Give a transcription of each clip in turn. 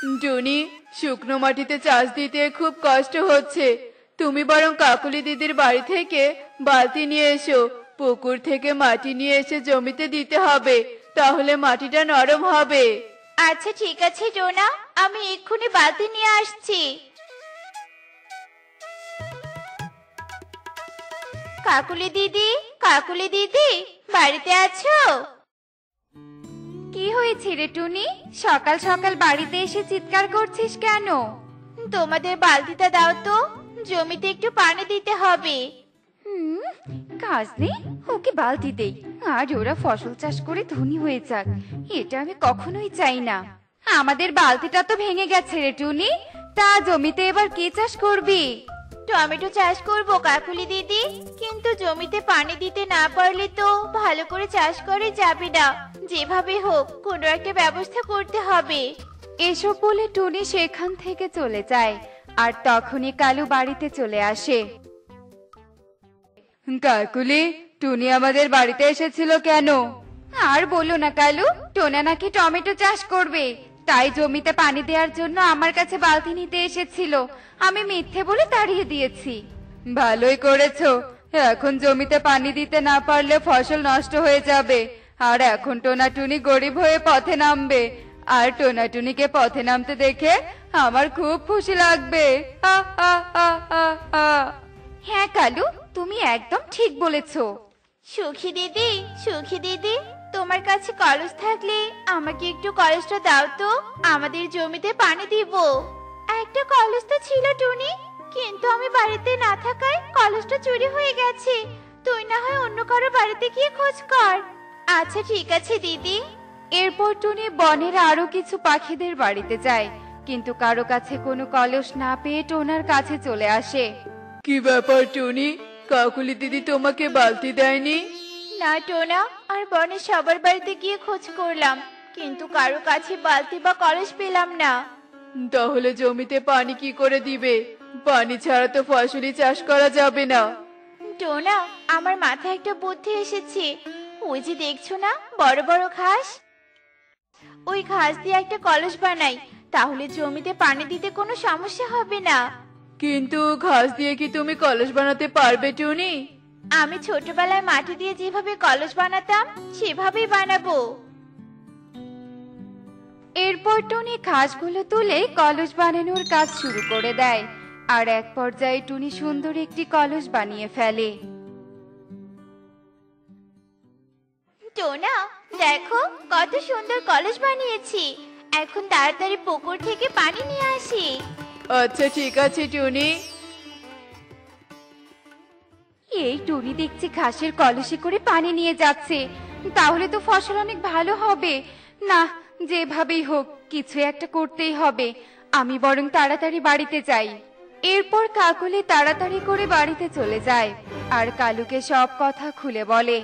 টুনি, শুকনো মাটিতে চাষ দিতে খুব কষ্ট হচ্ছে। তুমি বরং কাকুলি দিদির বাড়ি থেকে বালতি নিয়ে এসো। পুকুর থেকে মাটি নিয়ে এসে জমিতে দিতে হবে, তাহলে মাটিটা নরম হবে। আচ্ছা ঠিক আছে টোনা, আমি এক্ষুনি বালতি নিয়ে আসছি। কাকুলি দিদি, কাকুলি দিদি, বাড়িতে আছো? কি হয়েছে রে টুনি? সকাল সকাল বাড়িতে এসে চিৎকার করছিস কেন? তোমাদের বালতিটা দাও তো, জমিতে একটু পানি দিতে হবে। কাজ নেই, ওকে বালতি দেই আর ওরা ফসল চাষ করে ধনী হয়ে যাক, এটা আমি কখনোই চাই না। আমাদের বালতিটা তো ভেঙে গেছে রে টুনি, তা জমিতে এবার কি চাষ করবি? টমেটো চাষ করবো কাকুলি দিদি, কিন্তু জমিতে পানি দিতে না পারলে তো ভালো করে চাষ করে যাবে না। যেভাবে হোক কোনো একটা ব্যবস্থা করতে হবে। এসব বলে টুনি সেখান থেকে চলে যায়, আর তখনই কালু বাড়িতে চলে আসে। কাকুলি, টুনি আমাদের বাড়িতে এসেছিল কেন? আর বলো না কালু, টোনা নাকি টমেটো চাষ করবে, তাই জমিতে পানি দেওয়ার জন্য আমার কাছে বালতি নিতে এসেছিল। আমি মিথ্যে বলে তাড়িয়ে দিয়েছি। ভালোই করেছো, এখন জমিতে পানি দিতে না পারলে ফসল নষ্ট হয়ে যাবে, আর এখন টোনাটুনি গরিব হয়ে পথে নামবে। আর টোনাটুনিকে পথে নামতে দেখে আমার খুব খুশি লাগবে। হ্যাঁ কালু, তুমি একদম ঠিক বলেছো। সুখী দিদি, সুখী দিদি, তোমার কাছে কলস থাকলে আমাকে একটু কলসটা দাও তো, আমাদের জমিতে পানি দিব। একটা কলস তো ছিল টুনি, কিন্তু আমি বাড়িতে না থাকায় কলসটা চুরি হয়ে গেছে। তুই না হয় অন্য কারো বাড়িতে গিয়ে খোঁজ কর। আচ্ছা ঠিক আছে দিদি। এরপর টুনি বনের আরো কিছু পাখিদের বাড়িতে যায়, কিন্তু কারো কাছে কোনো কলস না পেয়ে টোনার কাছে চলে আসে। কি ব্যাপার টুনি, কাকুলি দিদি তোমাকে বালতি দেয়নি? না টোনা, আর বনের সবার বাড়িতে গিয়ে খোঁজ করলাম, কিন্তু কারো কাছে বালতি বা কলস পেলাম না। তাহলে জমিতে পানি কি করে দিবে? পানি ছাড়া তো ফসলই চাষ করা যাবে না। টোনা, আমার মাথায় একটা বুদ্ধি এসেছে। ওই যে দেখছো না বড় বড় ঘাস, ওই ঘাস দিয়ে একটা কলস বানাই, তাহলে জমিতে পানি দিতে কোনো সমস্যা হবে না। কিন্তু ঘাস দিয়ে কি তুমি কলস বানাতে পারবে টুনি? আমি ছোটবেলায় মাটি দিয়ে যেভাবে কলস বানাতাম সেভাবেই বানাবো। এরপর টুনি ঘাসগুলো তুলে কলস বানানোর কাজ শুরু করে দেয়, আর এক পর্যায়ে টুনি সুন্দর একটি কলস বানিয়ে ফেলে। টোনা, দেখো কত সুন্দর কলস বানিয়েছি। এখন তাড়াতাড়ি পুকুর থেকে পানি নিয়ে আসি। আচ্ছা ঠিক আছে টুনি। এই টুনি দেখছি ঘাসের কলসে করে পানি নিয়ে যাচ্ছে, তাহলে তো ফসল অনেক ভালো হবে। না, যেভাবেই হোক কিছু একটা করতেই হবে। আমি বরং তাড়াতাড়ি বাড়িতে যাই। এরপর কাকুলি তাড়াতাড়ি করে বাড়িতে চলে যায়, আর কালুকে সব কথা খুলে বলে।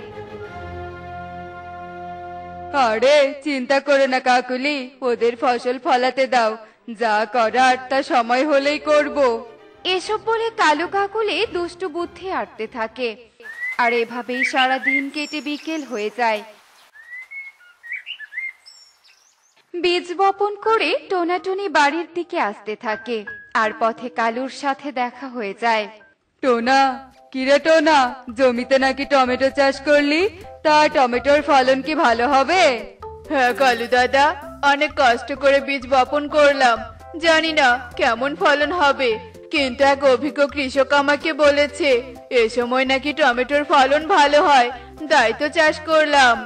আরে চিন্তা করো না কাকুলি, ওদের ফসল ফলাতে দাও, যা করার তা সময় হলেই করব। এসব বলে কালু কাকুলি দুষ্টু বুদ্ধি আঁটতে থাকে, আর এভাবেই সারা দিন কেটে বিকেল হয়ে যায়। বীজ বপন করে টোনাটুনি বাড়ির দিকে আসতে থাকে, আর পথে কালুর সাথে দেখা হয়ে যায়। টোনা, কিরে টোনা, জমিতে নাকি টমেটো চাষ করলি, তা টমেটোর ফলন কি ভালো হবে? হ্যাঁ কালু দাদা, অনেক কষ্ট করে বীজ বপন করলাম, জানি না কেমন ফলন হবে, কিন্তু এক অভিজ্ঞ কৃষক আমাকে বলেছে এ সময় নাকি টমেটোর ফলন ভালো হয়, তাই তো চাষ করলাম।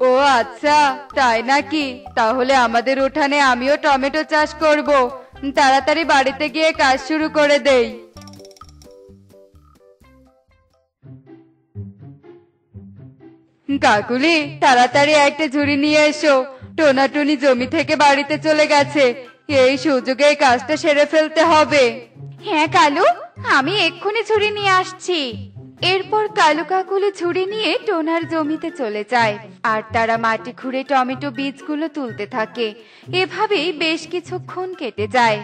ও আচ্ছা, তাই নাকি? তাহলে আমাদের উঠানে আমিও টমেটো চাষ করব, তাড়াতাড়ি বাড়িতে গিয়ে কাজ শুরু করে দেই। কাকুলি, তাড়াতাড়ি একটা ঝুড়ি নিয়ে এসো, টোনাটুনি জমি থেকে বাড়িতে চলে গেছে, এই সুযোগে এই কাজটা সেরে ফেলতে হবে। হ্যাঁ কালু, আমি এক্ষুনি ঝুড়ি নিয়ে আসছি। এরপর কালু কাকুলি ঝুড়ি নিয়ে টোনার জমিতে চলে যায়, আর তারা মাটি খুঁড়ে টমেটো বীজগুলো তুলতে থাকে। এভাবেই বেশ কিছুক্ষণ কেটে যায়।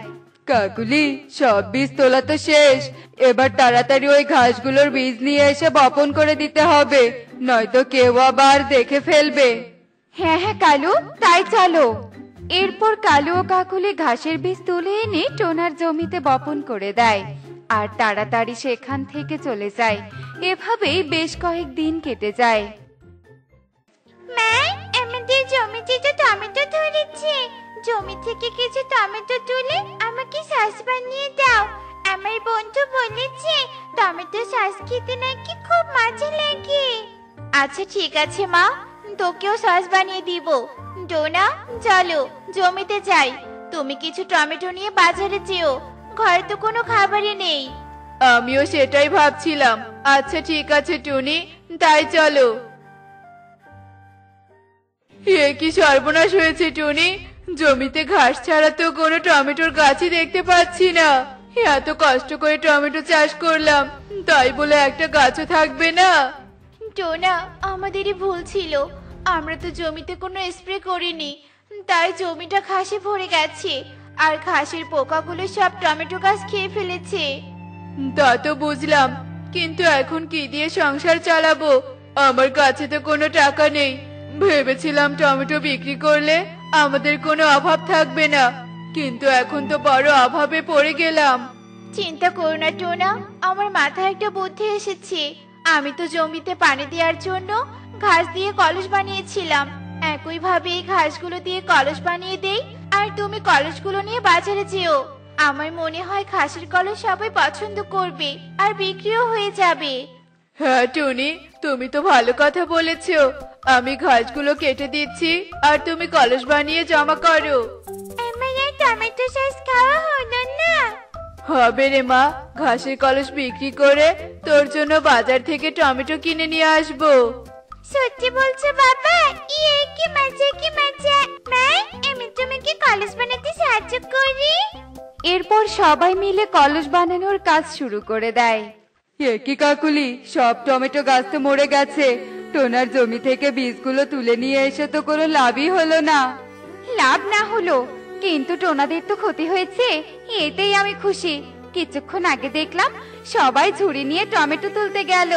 কাকুলি, সব বীজ তোলা তো শেষ, এবার তাড়াতাড়ি ওই ঘাসগুলোর বীজ নিয়ে এসে বপন করে দিতে হবে, নয়তো কেউ আবার দেখে ফেলবে। হ্যাঁ হ্যাঁ কালু, তাই চলো। এরপর কালু ও কাকুলি ঘাসের বীজ তুলে এনে টোনার জমিতে বপন করে দেয় আর তাড়াতাড়ি সেখান থেকে চলে যায়। এভাবেই বেশ কয়েকদিন কেটে যায়। মা, আমাদের জমিতে তো টমেটো ধরেছে। জমি থেকে কিছু টমেটো তুলে আমাকে সস বানিয়ে দাও। আমার বন্ধু বলেছে টমেটো সস খেতে নাকি খুব মজা লাগে। আচ্ছা ঠিক আছে মা, তোকেও সস বানিয়ে দিব। ডোনা, চলো জমিতে যাই। তুমি কিছু টমেটো নিয়ে বাজারে যেও, ঘরে তো কোনো খাবারই নেই। আমিও সেটাই ভাবছিলাম। আচ্ছা ঠিক আছে টুনি, তাই চলো। এ কি সর্বনাশ হয়েছে টুনি, জমিতে ঘাস ছাড়া তো কোনো টমেটোর গাছই দেখতে পাচ্ছি না। এত কষ্ট করে টমেটো চাষ করলাম, তাই বলে একটা গাছও থাকবে না? টোনা, আমাদেরই ভুল ছিল। আমরা তো জমিতে কোনো স্প্রে করিনি, তাই জমিটা ঘাসে ভরে গেছে। আর ঘাসের পোকাগুলো সব টমেটো গাছ খেয়ে ফেলেছে। তা তো বুঝলাম, কিন্তু এখন কি দিয়ে সংসার চালাবো? আমার কাছে তো কোনো টাকা নেই। ভেবেছিলাম টমেটো বিক্রি করলে আমাদের কোনো অভাব থাকবে না, কিন্তু এখন তো বড় অভাবে পড়ে গেলাম। চিন্তা করো না টোনা, আমার মাথায় একটা বুদ্ধি এসেছে। আমি তো জমিতে পানি দেওয়ার জন্য ঘাস দিয়ে কলস বানিয়েছিলাম। একইভাবে এই ঘাসগুলো দিয়ে কলস বানিয়ে দেই, আর তুমি কলসগুলো নিয়ে বাজারে যেও। আমার মনে হয় ঘাসের কলস সবাই পছন্দ করবে আর বিক্রিও হয়ে যাবে। হ্যাঁ টুনি, তুমি তো ভালো কথা বলেছো। আমি ঘাসগুলো কেটে দিচ্ছি আর তুমি কলস বানিয়ে জমা করো। আমার আর টমেটো সস খাওয়া হলো না। হবে রে মা, ঘাসের কলস বিক্রি করে তোর জন্য বাজার থেকে টমেটো কিনে নিয়ে আসবো। সত্যি বলছো বাবা? ইয়ে কি মজা, কি মজা। মা, আমি তোমাকে কলস বানাতে সাহায্য করি। এরপর সবাই মিলে কলস বানানোর কাজ শুরু করে দেয়। এ কি কাকুলি, সব টমেটো গাছ তো মরে গেছে। টোনার জমি থেকে বীজগুলো তুলে নিয়ে এসে তো কোনো লাভই হলো না। লাভ না হলো, কিন্তু টোনাদের তো ক্ষতি হয়েছে, এতেই আমি খুশি। কিছুক্ষণ আগে দেখলাম সবাই ঝুড়ি নিয়ে টমেটো তুলতে গেল।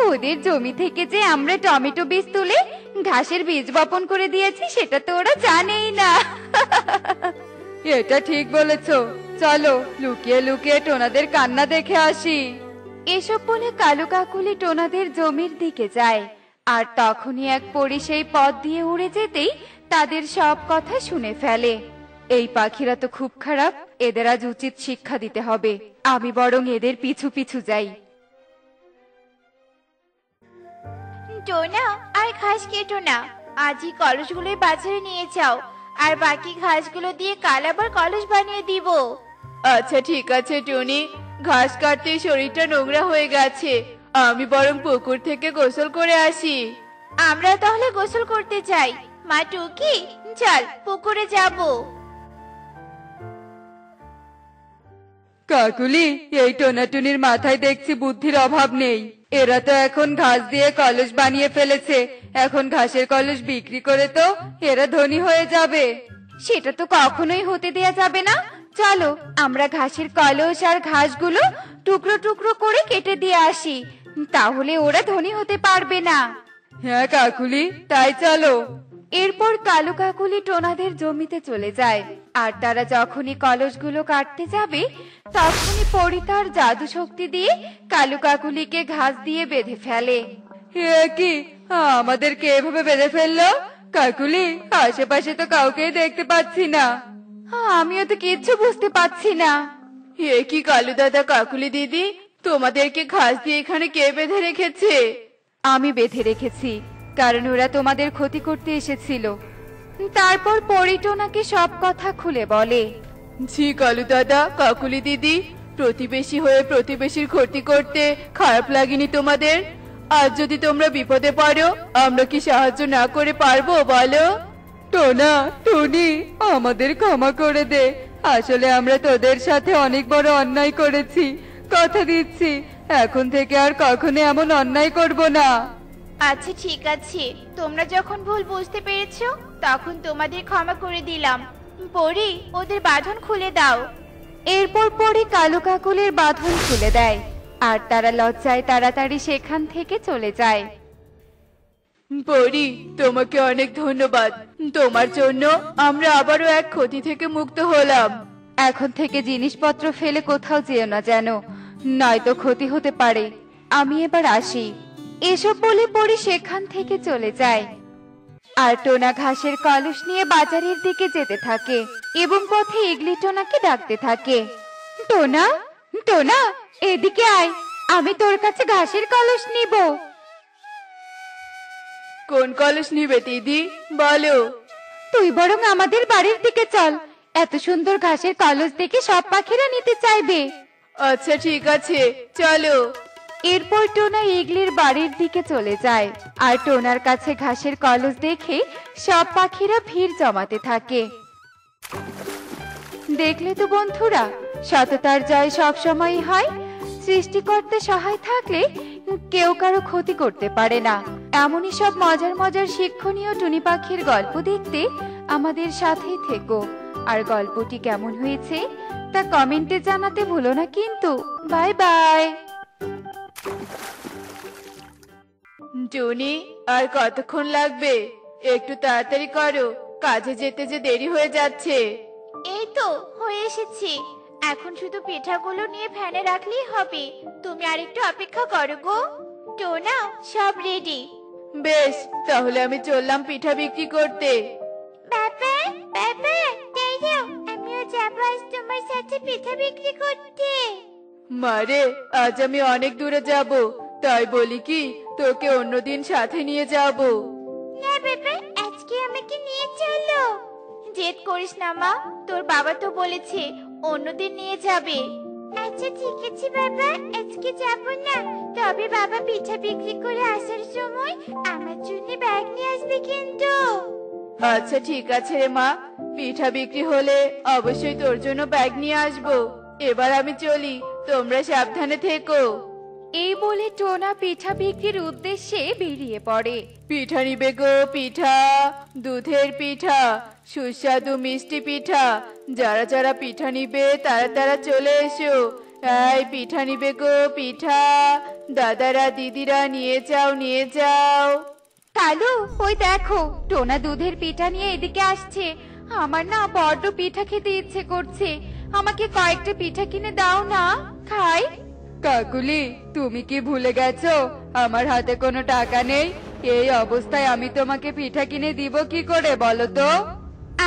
ওদের জমি থেকে যে আমরা টমেটো বীজ তুলে ঘাসের বীজ বপন করে দিয়েছি সেটা তো ওরা জানেই না। এটা ঠিক বলেছো, চলো লুকিয়ে লুকিয়ে টোনাদের কান্না দেখে আসি। এসব বলে কালু কাকুলি টোনাদের জমির দিকে যায়, আর তখনই এক পরী সেই পথ দিয়ে উড়ে যেতেই তাদের সব কথা শুনে ফেলে। এই পাখিরা তো খুব খারাপ, এদের আজ উচিত শিক্ষা দিতে হবে। আমি বরং এদের পিছু পিছু যাই। টোনা, আর ঘাস কেটো না। আজই কলসগুলোই বাজারে নিয়ে যাও, আর বাকি ঘাসগুলো দিয়ে কাল আবার কলস বানিয়ে দিব। আচ্ছা ঠিক আছে টুনি, ঘাস কাটতেই শরীরটা নোংরা হয়ে গেছে। আমি বরং পুকুর থেকে গোসল করে আসি। আমরা তাহলে গোসল করতে যাই। মা টুকি, চল পুকুরে যাব। কাকুলি, এই টোনাটুনির মাথায় দেখছি বুদ্ধির অভাব নেই। এরা তো এখন ঘাস দিয়ে কলস বানিয়ে ফেলেছে। এখন ঘাসের কলস বিক্রি করে তো এরা ধনী হয়ে যাবে। সেটা তো কখনোই হতে দেয়া যাবে না। চলো আমরা ঘাসের কলস আর ঘাসগুলো টুকরো টুকরো করে কেটে দিয়ে আসি, তাহলে ওরা ধনী হতে পারবে না। হ্যাঁ কাকুলি, তাই চলো। এরপর কালু কাকুলি টোনাদের জমিতে চলে যায়, আর তারা যখনই কলসগুলো কাটতে যাবে তখনই পরি তার জাদু শক্তি দিয়ে কালু কাকুলিকে ঘাস দিয়ে বেঁধে ফেলে। এ কি, আমাদেরকে এভাবে বেঁধে ফেললো? কাকুলি, আশেপাশে তো কাউকেই দেখতে পাচ্ছি না। আমিও তো কিচ্ছু বুঝতে পারছি না। এ কি কালু দাদা, কাকুলি দিদি, তোমাদেরকে ঘাস দিয়ে এখানে কে বেঁধে রেখেছে? আমি বেঁধে রেখেছি, কারণ ওরা তোমাদের ক্ষতি করতে এসেছিল। তারপর পরি টোনাকে সব কথা খুলে বলে। জি কালু দাদা, কাকুলি দিদি, প্রতিবেশী হয়ে প্রতিবেশীর ক্ষতি করতে খারাপ লাগেনি তোমাদের? আজ যদি তোমরা বিপদে পড়ো, আমরা কি সাহায্য না করে পারবো বলো? টোনা, টুনি, আমাদের ক্ষমা করে দে। আসলে আমরা তোদের সাথে অনেক বড় অন্যায় করেছি। কথা দিচ্ছি, এখন থেকে আর কখনো এমন অন্যায় করব না। আচ্ছা ঠিক আছে, তোমরা যখন ভুল বুঝতে পেরেছো তখন তোমাদের ক্ষমা করে দিলাম। পরি, ওদের বাঁধন খুলে দাও। এরপর পরি কালু কাকুলির বাঁধন খুলে দেয়, আর তারা লজ্জায় তাড়াতাড়ি সেখান থেকে চলে যায়। পরি, তোমাকে অনেক ধন্যবাদ। তোমার জন্য আমরা আবারও এক ক্ষতি থেকে মুক্ত হলাম। এখন থেকে জিনিসপত্র ফেলে কোথাও যেও না যেন, নয়তো ক্ষতি হতে পারে। আমি এবার আসি। এসব বলে পরি সেখান থেকে চলে যায়। আর টোনা ঘাসের কলস নিয়ে বাজারের দিকে যেতে থাকে এবং পথে ইগলি টোনাকে ডাকতে থাকে। টোনা, টোনা, এদিকে আয়, আমি তোর কাছে ঘাসের কলস নিব। কোন কলস নিবে দিদি, বলো। তুই বরং আমাদের বাড়ির দিকে চল, এত সুন্দর ঘাসের কলস দেখে সব পাখিরা নিতে চাইবে। আচ্ছা ঠিক আছে, চলো। এরপর টোনা ইগলির বাড়ির দিকে চলে যায় আর টোনার কাছে ঘাসের কলস দেখে সব পাখিরা ভিড় জমাতে থাকে। দেখলে তো বন্ধুরা, সততার জয় সবসময়ই হয়। সৃষ্টিকর্তা সহায় থাকলে কেউ কারো ক্ষতি করতে পারে না। এমনই সব মজার মজার শিক্ষণীয় টুনি পাখির গল্প দেখতে আমাদের সাথেই থেকো। আর গল্পটি কেমন হয়েছে তা কমেন্টে জানাতে ভুলো না কিন্তু। Bye bye. টুনি, আর কতক্ষণ লাগবে? একটু তাড়াতাড়ি করো, কাজে যেতে যে দেরি হয়ে যাচ্ছে। এই তো হয়ে এসেছি। এখন শুধু পিঠাগুলো নিয়ে ফ্যানে রাখলেই হবে। তুমি আরেকটু অপেক্ষা করো গো। টোনা, সব রেডি। বেশ, তাহলে আমি চললাম পিঠা বিক্রি করতে। বাবা, বাবা, দাঁড়াও, আমিও যাবো আজ তোমার সাথে পিঠা বিক্রি করতে। মারে, আজ আমি অনেক দূরে যাব, তাই বলি কি তোকে অন্যদিন সাথে নিয়ে যাব। না বাবা, আজকে আমাকে নিয়ে চলো। জেদ করিস না মা, তোর বাবা তো বলেছে অন্যদিন নিয়ে যাবে। আচ্ছা ঠিক আছে বাবা, আজকে যাব না। তবে বাবা পিঠা বিক্রি করে আসার সময় আমার জন্য ব্যাগ নিয়ে আসবে কিন্তু। আচ্ছা ঠিক আছে রে মা, পিঠা বিক্রি হলে অবশ্যই তোর জন্য ব্যাগ নিয়ে আসবো। এবার আমি চলি, তোমরা সাবধানে থেকো। এই বলে টোনা পিঠা বিক্রির উদ্দেশ্যে বেরিয়ে পড়ে। পিঠা নিবে গো পিঠা, দুধের পিঠা, সুস্বাদু মিষ্টি পিঠা। যারা যারা পিঠা নিবে তারা তারা চলে এসো। এই পিঠা নিবে গো পিঠা, দাদারা দিদিরা নিয়ে যাও নিয়ে যাও। কালু, ওই দেখো টোনা দুধের পিঠা নিয়ে এদিকে আসছে। আমার না বড্ড পিঠা খেতে ইচ্ছে করছে, আমাকে কয়েকটা পিঠা কিনে দাও না, খাই। কাকুলি, তুমি কি ভুলে গেছো আমার হাতে কোনো টাকা নেই? এই অবস্থায় আমি তোমাকে পিঠা কিনে দিব কি করে বলো তো?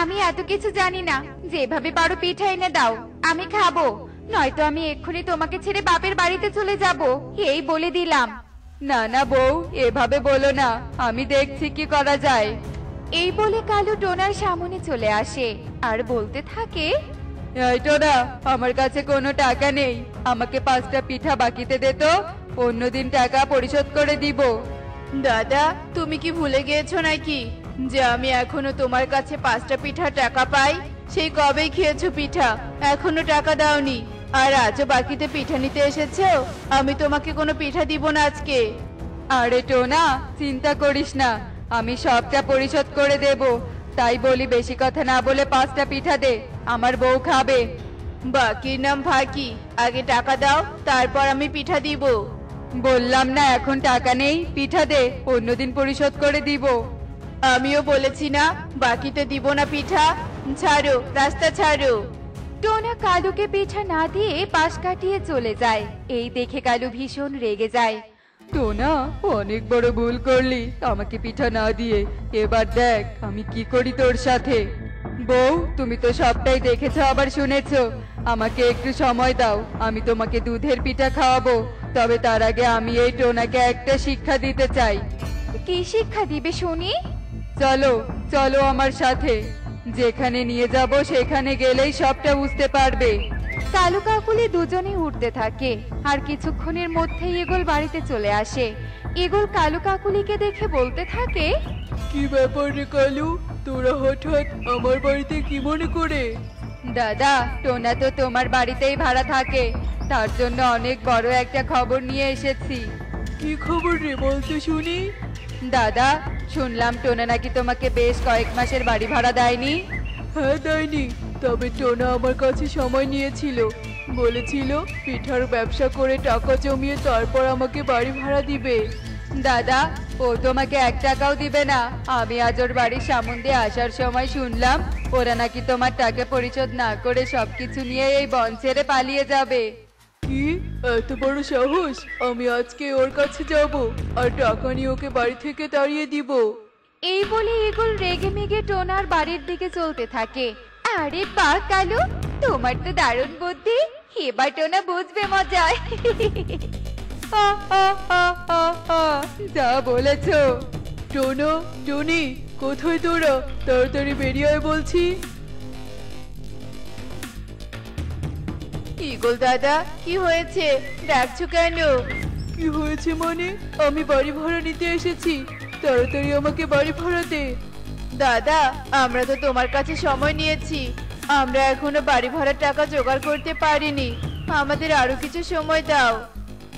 আমি এত কিছু জানি না, যেভাবে পারো পিঠা এনে দাও, আমি খাবো। নয়তো আমি এক্ষুনি তোমাকে ছেড়ে বাপের বাড়িতে চলে যাব, এই বলে দিলাম। না না বউ, এভাবে বলো না, আমি দেখছি কি করা যায়। এই বলে কালু টোনার সামনে চলে আসে আর বলতে থাকে, এই টোনা, আমার কাছে কোনো টাকা নেই, আমাকে 5টা পিঠা বাকিতে দে তো, অন্যদিন টাকা পরিশোধ করে দিব। দাদা, তুমি কি ভুলে গিয়েছো নাকি যে আমি এখনো তোমার কাছে 5টা পিঠা টাকা পাই? সেই কবেই খেয়েছো পিঠা, এখনো টাকা দাওনি, আর আজও বাকিতে পিঠা নিতে এসেছো? আমি তোমাকে কোনো পিঠা দিব না আজকে। আরে টোনা, চিন্তা করিস না, আমি সবটা পরিশোধ করে দেব। তাই বলি বেশি কথা না বলে 5টা পিঠা দে, আমার বউ খাবে। বাকির নাম ফাঁকি, আগে টাকা দাও, তারপর আমি পিঠা দিব। বললাম না এখন টাকা নেই, পিঠা দে, অন্যদিন পরিশোধ করে দিব। আমিও বলেছি না বাকিতে দিব না পিঠা। ছাড়ো, রাস্তা ছাড়ো। টোনা কালুকে পিঠা না দিয়ে পাশ কাটিয়ে চলে যায়। এই দেখে কালু ভীষণ রেগে যায়। টোনা, অনেক বড় ভুল করলি আমাকে পিঠা না দিয়ে। এবার দেখ আমি কি করি তোর সাথে। বউ, তুমি তো সবটাই দেখেছো আবার শুনেছো, আমাকে একটু সময় দাও, আমি তোমাকে দুধের পিঠা খাওয়াবো। তবে তার আগে আমি এই টোনাকে একটা শিক্ষা দিতে চাই। কি শিক্ষা দিবে শুনি? চলো চলো আমার সাথে, যেখানে নিয়ে যাব সেখানে গেলেই সবটা বুঝতে পারবে। কালু কাকুলি দুজনে উঠতে থাকে আর কিছুক্ষণের মধ্যেই ঈগল বাড়িতে চলে আসে। ঈগল কালু কাকুলিকে দেখে বলতে থাকে, কি ব্যাপার রে কালু, তোরা হঠাৎ আমার বাড়িতে কি মনে করে? দাদা, টোনা তো তোমার বাড়িতেই ভাড়া থাকে, তার জন্য অনেক বড় একটা খবর নিয়ে এসেছি। কি খবর রে, বলতে শুনি। দাদা, শুনলাম টোনা নাকি তোমাকে বেশ কয়েক মাসের বাড়ি ভাড়া দেয়নি। হ্যাঁ দেয়নি, তবে টোনা আমার কাছে সময় নিয়েছিল, বলেছিল পিঠার ব্যবসা করে টাকা জমিয়ে তারপর আমাকে বাড়ি ভাড়া দিবে। দাদা, ও তোমাকে 1 টাকাও দিবে না। আমি আজ ওর বাড়ির সামনে দিয়ে আসার সময় শুনলাম ওরা নাকি তোমার টাকা পরিশোধ না করে সবকিছু নিয়ে এই বন ছেড়ে পালিয়ে যাবে। কি এত বড় সাহস! আমি আজকে ওর কাছে যাব আর টাকা নিয়ে ওকে বাড়ি থেকে তাড়িয়ে দিব। এই বলে ঈগল রেগে মেগে টোনার বাড়ির দিকে চলতে থাকে। আরে বাহ কালু, তোমার তো দারুণ বুদ্ধি। এবার টোনা বুঝবে মজা। যা বলেছো। টোনো, টনি, কোথায় তোরা? তাড়াতাড়ি বেরিয়ে আয় বলছি। ঈগল দাদা, কি হয়েছে? ডাকছো কেন? কি হয়েছে মানে? আমি বাড়ি ভাড়া নিতে এসেছি, তাড়াতাড়ি আমাকে বাড়ি ভাড়া দে। দাদা, আমরা তো তোমার কাছে সময় নিয়েছি, আমরা এখনো বাড়ি ভাড়ার টাকা জোগাড় করতে পারিনি। আমাদের আরো কিছু সময় দাও।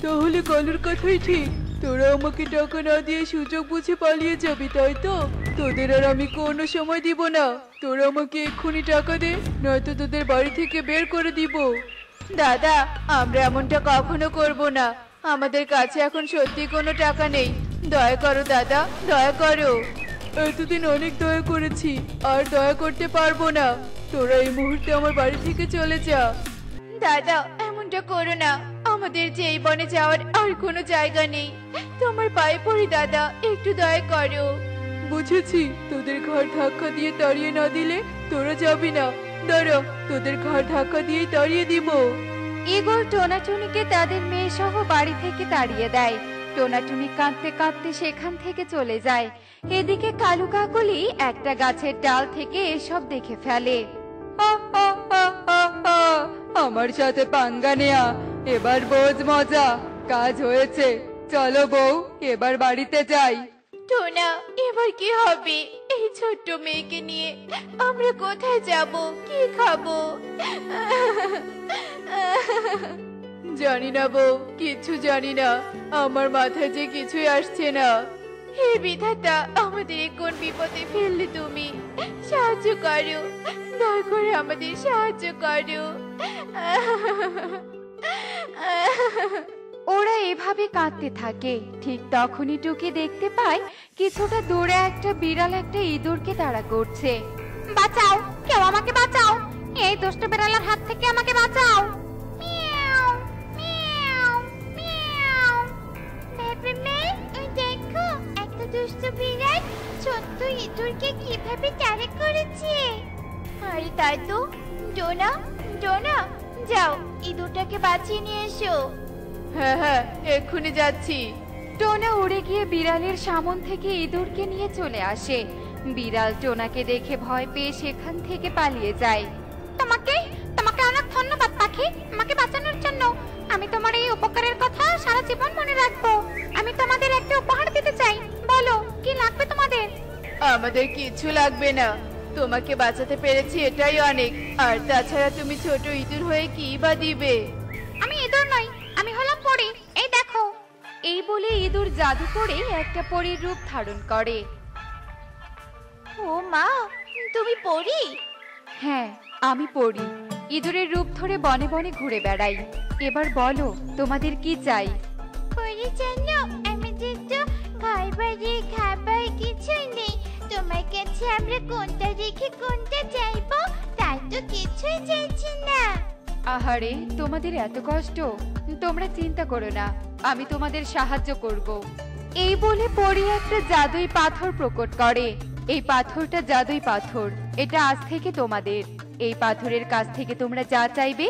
তাহলে কালুর কথাই ঠিক, তোরা আমাকে টাকা না দিয়ে সুযোগ বুঝে পালিয়ে যাবি, তাই তো? তোদের আর আমি কোনো সময় দিব না। তোরা আমাকে এক্ষুনি টাকা দে, নয়তো তোদের বাড়ি থেকে বের করে দিব। দাদা, আমরা এমনটা কখনো করব না। আমাদের কাছে এখন সত্যি কোনো টাকা নেই। দয়া করো দাদা, দয়া করো। এতদিন অনেক দয়া করেছি, আর দয়া করতে পারবো না। তোরা এই মুহূর্তে আমার বাড়ি থেকে চলে যা। দাদা, এমনটা করো না। আমাদের যে এই বনে যাওয়ার আর কোনো জায়গা নেই। তোমার পায়ে পড়ি দাদা, একটু দয়া করো। বুঝেছি, তোদের ঘর ধাক্কা দিয়ে তাড়িয়ে না দিলে তোরা যাবি না। দাঁড়া, তোদের ঘর ধাক্কা দিয়ে তাড়িয়ে দিব। ঈগল টোনাটুনিকে তাদের মেয়ে সহ বাড়ি থেকে তাড়িয়ে দেয়। টোনাটুনি কাঁদতে কাঁদতে সেখান থেকে চলে যায়। এদিকে কালু কাকলি একটা গাছের ডাল থেকে এসব দেখে ফেলে। আমার সাথে পাঙ্গা নেয়া, এবার বোঝ মজা। কাজ হয়েছে, চলো বউ, এবার বাড়িতে যাই। টোনা, এবার কি হবে? এই ছোট্ট মেয়েকে নিয়ে আমরা কোথায় যাব, কি খাবো? জানি না বউ, কিছু জানি না। আমার মাথায় যে কিছুই আসছে না। হে বিধাতা, আমাদের কোন বিপদে ফেললে তুমি? সাহায্য করো, দয়া করে আমাদের সাহায্য করো। ওরা এভাবে কাঁদতে থাকে। ঠিক তখনই টুকি দেখতে পায় কিছুটা দূরে একটা বিড়াল একটা ইঁদুরকে তাড়া করছে। বাঁচাও, কেউ আমাকে বাঁচাও, এই দুষ্ট বিড়ালের হাত থেকে আমাকে বাঁচাও। Miao, Miao, Miao. বেবি মেয়ে, ওই দেখো, একটা দুষ্ট বিড়াল ছোট্ট ইঁদুরকে কিভাবে তাড়া করেছে। আরে তাই তো। ডোনা, ডোনা, যাও ইঁদুরটাকে বাঁচিয়ে নিয়ে এসো। হ্যাঁ হ্যাঁ, এক্ষুনি যাচ্ছি। টোনা উড়ে গিয়ে বিড়ালের সামন থেকে ইঁদুরকে নিয়ে চলে আসে। বিড়াল টোনাকে দেখে ভয় পেয়ে সেখান থেকে পালিয়ে যায়। তোমাকে তোমাকে অনেক ধন্যবাদ পাখি, আমাকে বাঁচানোর জন্য। আমি তোমার এই উপকারের কথা সারা জীবন মনে রাখবো। আমি তোমাদের একটা উপহার দিতে চাই, বলো কি লাগবে তোমাদের? আমাদের কিছু লাগবে না, তোমাকে বাঁচাতে পেরেছি এটাই অনেক। আর তাছাড়া তুমি ছোট ইঁদুর হয়ে কি বা দিবে? আমি ইঁদুর নই, আমি হলাম পরী, এই দেখো। এই বলে ইঁদুর জাদু করে একটা পরীর রূপ ধারণ করে। ও মা, তুমি পড়ি? হ্যাঁ, আমি পড়ি। ইঁদুরের রূপ ধরে বনে বনে ঘুরে বেড়াই। এবার বলো তোমাদের কি চাই? পড়ি জানো, আমাদের তো ঘর বাড়ি খাবার কিছুই নেই। তোমার কাছে আমরা কোনটা রেখে কোনটা চাইবো, তাই তো কিছুই চাইছি না। আহারে, তোমাদের এত কষ্ট। তোমরা চিন্তা করো না, আমি তোমাদের সাহায্য করব। এই বলে পরী একটা জাদুই পাথর প্রকট করে। এই পাথরটা জাদুই পাথর, এটা আজ থেকে তোমাদের। এই পাথরের কাছ থেকে তোমরা যা চাইবে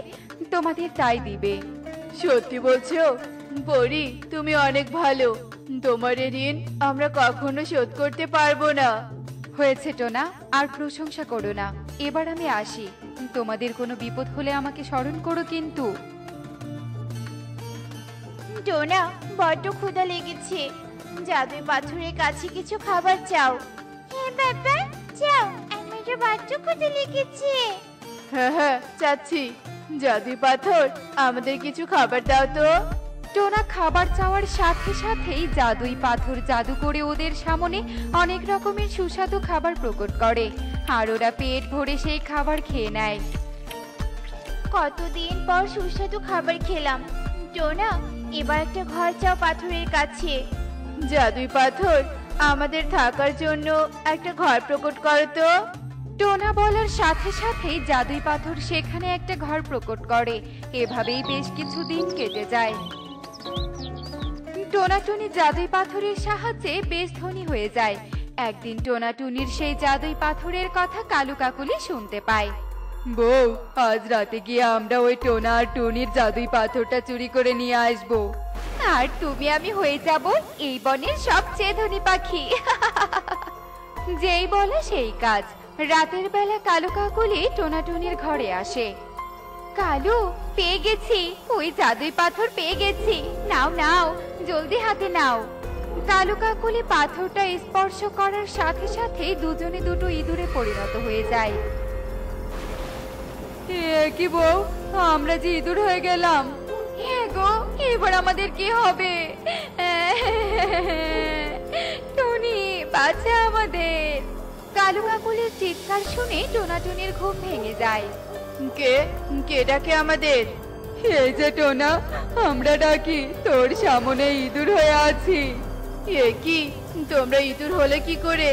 তোমাদের তাই দিবে। সত্যি বলছো? পরি, তুমি অনেক ভালো। তোমার এই ঋণ আমরা কখনো শোধ করতে পারবো না। হয়েছে টোনা, আর প্রশংসা করো না। এবার আমি আসি। তোমাদের কোনো বিপদ হলে আমাকে স্মরণ করো কিন্তু। ডোনা, বড্ড ক্ষুধা লেগেছে। জাদুই পাথরের কাছে কিছু খাবার চাও। হ্যাঁ বাবা, চাও, আমারও বড্ড ক্ষুধা লেগেছে। হ্যাঁ হ্যাঁ, চাচ্ছি। জাদুই পাথর, আমাদের কিছু খাবার দাও তো। টোনা খাবার চাওয়ার সাথে সাথেই জাদুই পাথর জাদু করে ওদের সামনে অনেক রকমের সুস্বাদু খাবার প্রকট করে। আর ওরা পেট ভরে সেই খাবার খেয়ে নেয়। কতদিন পর সুস্বাদু খাবার খেলাম। ডোনা, এবার একটা ঘর চাও পাথরের কাছে। জাদুই পাথর, আমাদের থাকার জন্য একটা ঘর প্রকট করো তো। টোনা বলার সাথে সাথেই জাদুই পাথর সেখানে একটা ঘর প্রকট করে। এভাবেই বেশ কিছুদিন কেটে যায়। টোনাটুনি জাদুই পাথরের সাহায্যে বেশ ধনী হয়ে যায়। একদিন টোনাটুনির সেই জাদুই পাথরের কথা কালু কাকুলি শুনতে পায়। বউ, আজ রাতে গিয়ে আমরা ওই টোনা আর টুনির জাদুই পাথরটা চুরি করে নিয়ে আসবো। আর তুমি আমি হয়ে যাব এই বনের সবচেয়ে ধনী পাখি। যেই বলে সেই কাজ। রাতের বেলা কালু কাকুলি টোনাটুনির ঘরে আসে। কালু, পেয়ে গেছি, ওই জাদুই পাথর পেয়ে গেছি, নাও নাও, জলদি হাতে নাও। কালু কাকুলি পাথরটা স্পর্শ করার সাথে সাথে দুজনে দুটো ইঁদুরে পরিণত হয়ে যায়। কি বউ, আমরা যে ইঁদুর হয়ে গেলাম। হ্যাঁ গো, এবার আমাদের কি হবে? টুনি, বাঁচা আমাদের। কালু কাকুলির চিৎকার শুনে টোনাটুনির ঘুম ভেঙে যায়। কে কে ডাকে আমাদের? এই যে টোনা, আমরা ডাকি, তোর সামনে ইঁদুর হয়ে আছি। এ কি, তোমরা ইঁদুর হলে কি করে,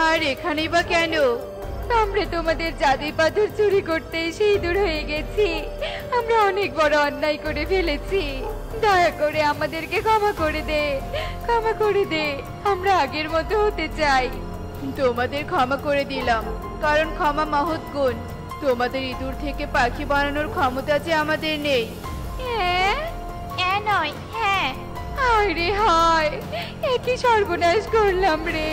আর এখানেই বা কেন? আমরা তোমাদের জাদুই পাথর চুরি করতে এসে ইঁদুর হয়ে গেছি। আমরা অনেক বড় অন্যায় করে ফেলেছি, দয়া করে আমাদেরকে ক্ষমা করে দে, ক্ষমা করে দে। আমরা আগের মতো হতে চাই। তোমাদের ক্ষমা করে দিলাম, কারণ ক্ষমা মহৎ গুণ। তোমাদের ইঁদুর থেকে পাখি বানানোর ক্ষমতা যে আমাদের নেই। নয়, হ্যাঁ। হায় রে হায়, একই সর্বনাশ করলাম রে।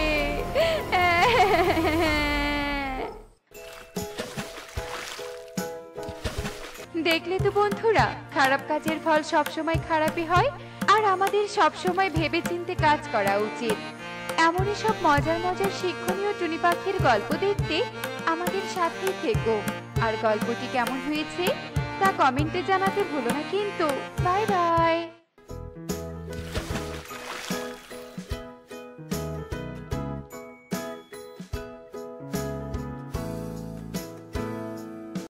দেখলে তো বন্ধুরা, খারাপ কাজের ফল সবসময় খারাপই হয়। আর আমাদের সবসময় ভেবেচিন্তে কাজ করা উচিত। এমনই সব মজার মজার শিক্ষণীয় টুনি পাখির গল্প দেখতে আমাদের সাথেই থেকো। আর গল্পটি কেমন হয়েছে তা কমেন্টে জানাতে ভুলো না কিন্তু।